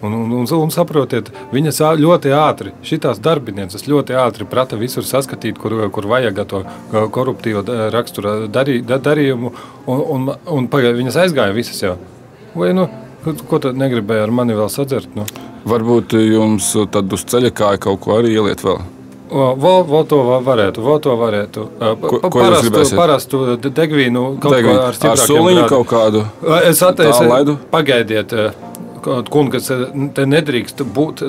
Un saprotiet, viņas ļoti ātri, šitās darbinieces ļoti ātri prata visur saskatīt, kur vajag to koruptīvo rakstura darījumu, un viņas aizgāja visas jau. Vai, ko tad negribēja ar mani vēl sadzert? Varbūt jums tad uz ceļa kāja kaut ko arī ieliet vēl? Vēl to varētu. Parastu degvīnu kaut ko ar stiprākiem ar soliņu kaut kādu? Es pagaidiet. Kungas, te nedrīkst būt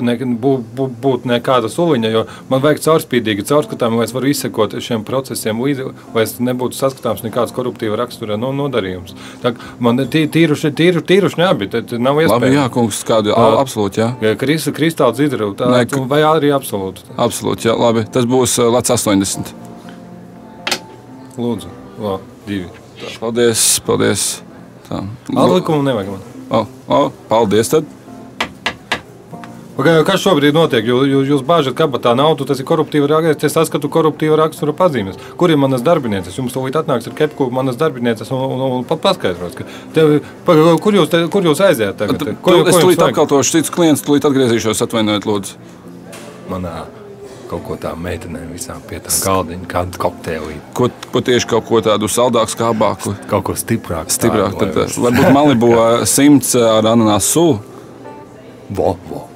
nekāda soliņa, jo man vajag caurspīdīgi, caurskatām, lai es varu izsekot šiem procesiem līdzi, lai es nebūtu saskatāms nekāds koruptīva rakstura nodarījums. Tā man tīruši neabi, te nav iespēja. Labi, jā, kungs, kādu absolūti, jā. Kristāls izravu, vai arī absolūti. Absolūti, jā, labi. Tas būs lec 80. Lūdzu, 2. Paldies. Tā. Atlikumu nevajag man. Paldies tad. Kas šobrīd notiek? Jūs bāžat kabatā naudu, tas ir koruptīva rakstura. Es saskatu koruptīva rakstura pazīmes. Kur ir manas darbinieces? Jums tūlīt atnāks ar kepku manas darbinieces un paskaidros. Kur jūs aiziet tagad? Es tūlīt apkaltošu cits klients, tūlīt atgriezīšos, atvainojiet, lūdzu. Manā kaut ko tā meitenēm visām pie tā galdiņa, kādu kokteili. Ko tieši kaut ko tādu saldāku, skābāku? Kaut ko stiprāku. Tad varbūt Malibu 100 ar ananās sulu?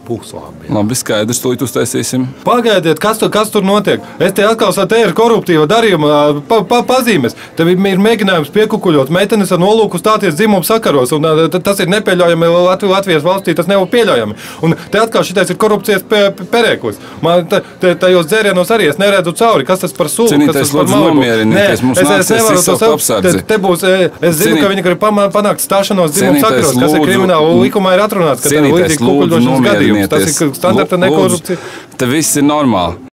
Būs labi. Labi, skaidrs, tūlīt uztaisīsim. Pagaidiet, kas tur notiek? Es te atkal te ir koruptīva darījuma pazīmes. Te ir mēģinājums piekukuļot meitenes ar nolūku stāties dzimumu sakaros. Un tas ir nepieļaujami Latvijas valstī, tas nav pieļaujami. Un te atkal šitais ir korupcijas perēklis. Man tajos dzērienos arī es neredzu cauri, kas tas par sulu, kas tas par Malibu. Es nevaru to saprast. Te būs, es zinu, ka viņi grib panākt stāšanos dzimumu sakaros, kas ir krimināla likumā ir atrunāts, ka te ir līdzīgi kukuļošanas gadījums. Tas ir standarta nekorupcija. Te viss ir normāli.